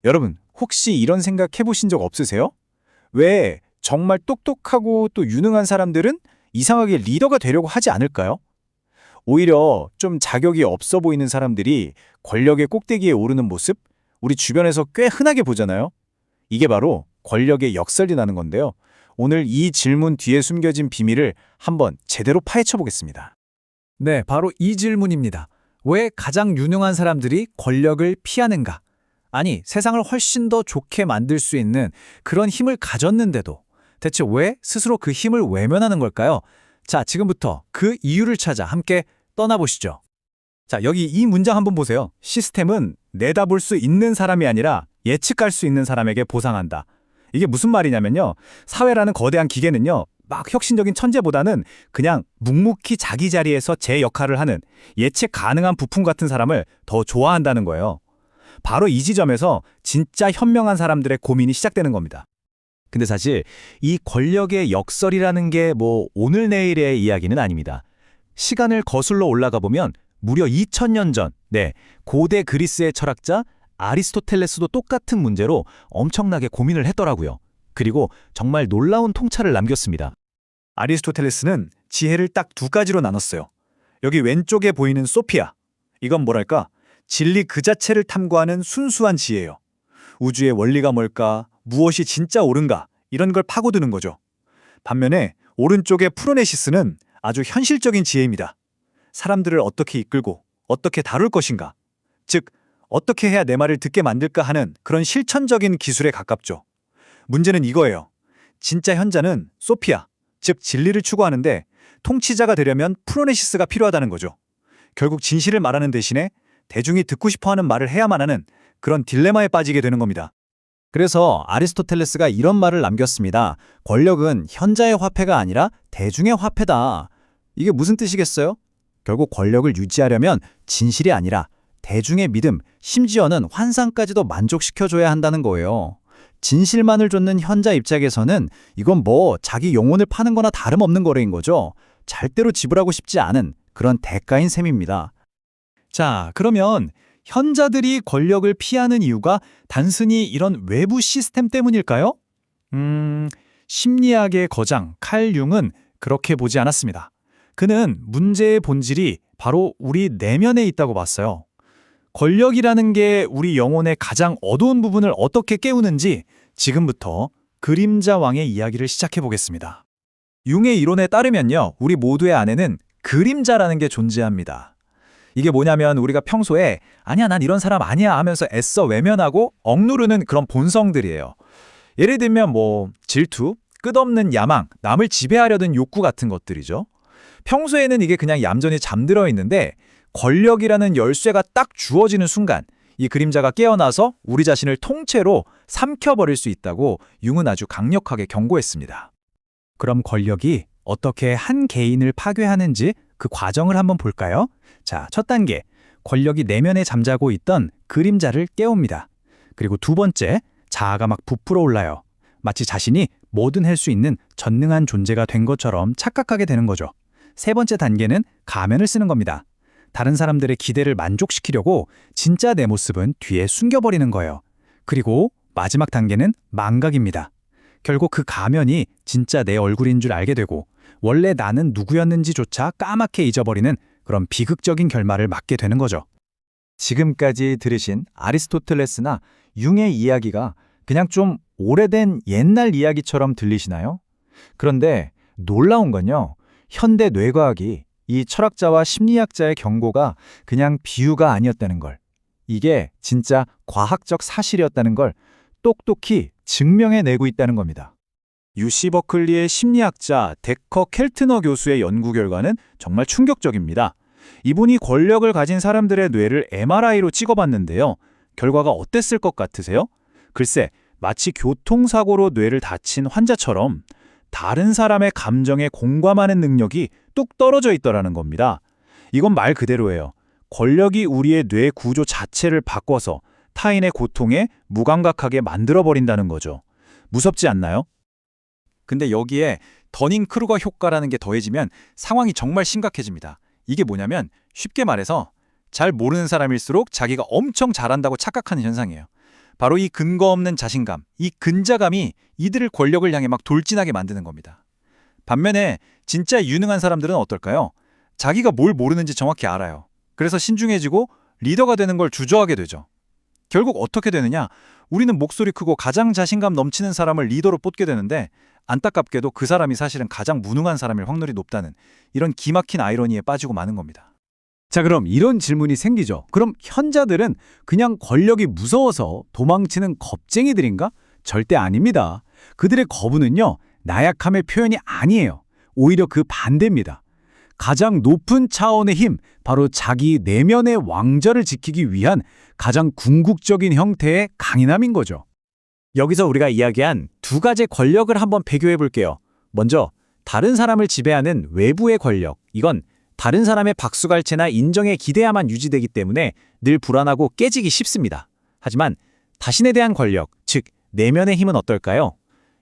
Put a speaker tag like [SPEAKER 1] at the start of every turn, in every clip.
[SPEAKER 1] 여러분, 혹시 이런 생각 해보신 적 없으세요? 왜 정말 똑똑하고 또 유능한 사람들은 이상하게 리더가 되려고 하지 않을까요? 오히려 좀 자격이 없어 보이는 사람들이 권력의 꼭대기에 오르는 모습, 우리 주변에서 꽤 흔하게 보잖아요. 이게 바로 권력의 역설이라는 건데요. 오늘 이 질문 뒤에 숨겨진 비밀을 한번 제대로 파헤쳐 보겠습니다.
[SPEAKER 2] 네, 바로 이 질문입니다. 왜 가장 유능한 사람들이 권력을 피하는가? 아니, 세상을 훨씬 더 좋게 만들 수 있는 그런 힘을 가졌는데도 대체 왜 스스로 그 힘을 외면하는 걸까요? 자, 지금부터 그 이유를 찾아 함께 떠나보시죠.
[SPEAKER 1] 자, 여기 이 문장 한번 보세요. 시스템은 내다볼 수 있는 사람이 아니라 예측할 수 있는 사람에게 보상한다. 이게 무슨 말이냐면요. 사회라는 거대한 기계는요. 막 혁신적인 천재보다는 그냥 묵묵히 자기 자리에서 제 역할을 하는 예측 가능한 부품 같은 사람을 더 좋아한다는 거예요. 바로 이 지점에서 진짜 현명한 사람들의 고민이 시작되는 겁니다. 근데 사실 이 권력의 역설이라는 게 뭐 오늘 내일의 이야기는 아닙니다. 시간을 거슬러 올라가 보면 무려 2000년 전, 고대 그리스의 철학자 아리스토텔레스도 똑같은 문제로 엄청나게 고민을 했더라고요. 그리고 정말 놀라운 통찰을 남겼습니다.
[SPEAKER 3] 아리스토텔레스는 지혜를 딱 두 가지로 나눴어요. 여기 왼쪽에 보이는 소피아. 이건 뭐랄까? 진리 그 자체를 탐구하는 순수한 지혜예요. 우주의 원리가 뭘까? 무엇이 진짜 옳은가? 이런 걸 파고드는 거죠. 반면에 오른쪽의 프로네시스는 아주 현실적인 지혜입니다. 사람들을 어떻게 이끌고 어떻게 다룰 것인가? 즉, 어떻게 해야 내 말을 듣게 만들까 하는 그런 실천적인 기술에 가깝죠. 문제는 이거예요. 진짜 현자는 소피아, 즉 진리를 추구하는데 통치자가 되려면 프로네시스가 필요하다는 거죠. 결국 진실을 말하는 대신에 대중이 듣고 싶어하는 말을 해야만 하는 그런 딜레마에 빠지게 되는 겁니다.
[SPEAKER 1] 그래서 아리스토텔레스가 이런 말을 남겼습니다. 권력은 현자의 화폐가 아니라 대중의 화폐다. 이게 무슨 뜻이겠어요? 결국 권력을 유지하려면 진실이 아니라 대중의 믿음, 심지어는 환상까지도 만족시켜줘야 한다는 거예요. 진실만을 쫓는 현자 입장에서는 이건 뭐 자기 영혼을 파는 거나 다름없는 거래인 거죠. 절대로 지불하고 싶지 않은 그런 대가인 셈입니다.
[SPEAKER 2] 자, 그러면 현자들이 권력을 피하는 이유가 단순히 이런 외부 시스템 때문일까요? 심리학의 거장 칼 융은 그렇게 보지 않았습니다. 그는 문제의 본질이 바로 우리 내면에 있다고 봤어요. 권력이라는 게 우리 영혼의 가장 어두운 부분을 어떻게 깨우는지 지금부터 그림자 왕의 이야기를 시작해 보겠습니다. 융의 이론에 따르면요, 우리 모두의 안에는 그림자라는 게 존재합니다. 이게 뭐냐면 우리가 평소에 아니야, 난 이런 사람 아니야 하면서 애써 외면하고 억누르는 그런 본성들이에요. 예를 들면 뭐 질투, 끝없는 야망, 남을 지배하려는 욕구 같은 것들이죠. 평소에는 이게 그냥 얌전히 잠들어 있는데 권력이라는 열쇠가 딱 주어지는 순간 이 그림자가 깨어나서 우리 자신을 통째로 삼켜버릴 수 있다고 융은 아주 강력하게 경고했습니다. 그럼 권력이 어떻게 한 개인을 파괴하는지 그 과정을 한번 볼까요? 자, 첫 단계, 권력이 내면에 잠자고 있던 그림자를 깨웁니다. 그리고 두 번째, 자아가 막 부풀어 올라요. 마치 자신이 뭐든 할 수 있는 전능한 존재가 된 것처럼 착각하게 되는 거죠. 세 번째 단계는 가면을 쓰는 겁니다. 다른 사람들의 기대를 만족시키려고 진짜 내 모습은 뒤에 숨겨버리는 거예요. 그리고 마지막 단계는 망각입니다. 결국 그 가면이 진짜 내 얼굴인 줄 알게 되고 원래 나는 누구였는지조차 까맣게 잊어버리는 그런 비극적인 결말을 맞게 되는 거죠. 지금까지 들으신 아리스토텔레스나 융의 이야기가 그냥 좀 오래된 옛날 이야기처럼 들리시나요? 그런데 놀라운 건요, 현대 뇌과학이 이 철학자와 심리학자의 경고가 그냥 비유가 아니었다는 걸, 이게 진짜 과학적 사실이었다는 걸 똑똑히 증명해내고 있다는 겁니다.
[SPEAKER 1] UC 버클리의 심리학자 데커 켈트너 교수의 연구 결과는 정말 충격적입니다. 이분이 권력을 가진 사람들의 뇌를 MRI로 찍어봤는데요. 결과가 어땠을 것 같으세요? 글쎄, 마치 교통사고로 뇌를 다친 환자처럼 다른 사람의 감정에 공감하는 능력이 뚝 떨어져 있더라는 겁니다. 이건 말 그대로예요. 권력이 우리의 뇌 구조 자체를 바꿔서 타인의 고통에 무감각하게 만들어버린다는 거죠. 무섭지 않나요?
[SPEAKER 2] 근데 여기에 더닝크루거 효과라는 게 더해지면 상황이 정말 심각해집니다. 이게 뭐냐면 쉽게 말해서 잘 모르는 사람일수록 자기가 엄청 잘한다고 착각하는 현상이에요. 바로 이 근거 없는 자신감, 이 근자감이 이들을 권력을 향해 막 돌진하게 만드는 겁니다. 반면에 진짜 유능한 사람들은 어떨까요? 자기가 뭘 모르는지 정확히 알아요. 그래서 신중해지고 리더가 되는 걸 주저하게 되죠. 결국 어떻게 되느냐? 우리는 목소리 크고 가장 자신감 넘치는 사람을 리더로 뽑게 되는데 안타깝게도 그 사람이 사실은 가장 무능한 사람일 확률이 높다는 이런 기막힌 아이러니에 빠지고 마는 겁니다.
[SPEAKER 1] 자, 그럼 이런 질문이 생기죠. 그럼 현자들은 그냥 권력이 무서워서 도망치는 겁쟁이들인가? 절대 아닙니다. 그들의 거부는요, 나약함의 표현이 아니에요. 오히려 그 반대입니다. 가장 높은 차원의 힘, 바로 자기 내면의 왕좌를 지키기 위한 가장 궁극적인 형태의 강인함인 거죠. 여기서 우리가 이야기한 두 가지 권력을 한번 비교해 볼게요. 먼저 다른 사람을 지배하는 외부의 권력. 이건 다른 사람의 박수갈채나 인정에 기대야만 유지되기 때문에 늘 불안하고 깨지기 쉽습니다. 하지만 자신에 대한 권력, 즉 내면의 힘은 어떨까요?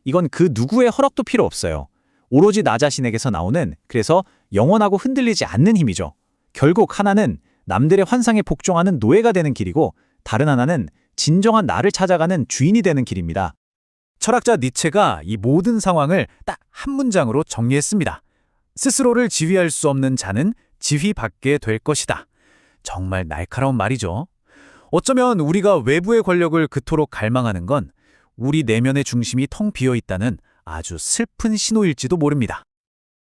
[SPEAKER 1] 이건 그 누구의 허락도 필요 없어요. 오로지 나 자신에게서 나오는, 그래서 영원하고 흔들리지 않는 힘이죠. 결국 하나는 남들의 환상에 복종하는 노예가 되는 길이고 다른 하나는 진정한 나를 찾아가는 주인이 되는 길입니다. 철학자 니체가 이 모든 상황을 딱 한 문장으로 정리했습니다. 스스로를 지휘할 수 없는 자는 지휘받게 될 것이다. 정말 날카로운 말이죠. 어쩌면 우리가 외부의 권력을 그토록 갈망하는 건 우리 내면의 중심이 텅 비어 있다는 아주 슬픈 신호일지도 모릅니다.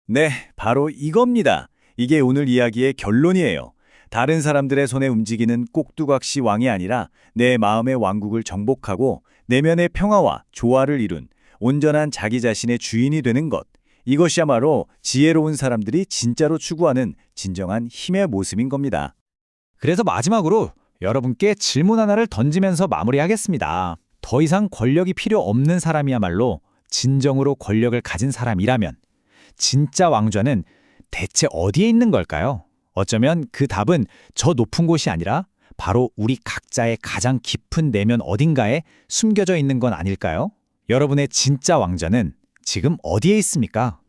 [SPEAKER 3] 네, 바로 이겁니다. 이게 오늘 이야기의 결론이에요. 다른 사람들의 손에 움직이는 꼭두각시 왕이 아니라 내 마음의 왕국을 정복하고 내면의 평화와 조화를 이룬 온전한 자기 자신의 주인이 되는 것. 이것이야말로 지혜로운 사람들이 진짜로 추구하는 진정한 힘의 모습인 겁니다.
[SPEAKER 1] 그래서 마지막으로 여러분께 질문 하나를 던지면서 마무리하겠습니다. 더 이상 권력이 필요 없는 사람이야말로 진정으로 권력을 가진 사람이라면 진짜 왕좌는 대체 어디에 있는 걸까요? 어쩌면 그 답은 저 높은 곳이 아니라 바로 우리 각자의 가장 깊은 내면 어딘가에 숨겨져 있는 건 아닐까요? 여러분의 진짜 왕좌는 지금 어디에 있습니까?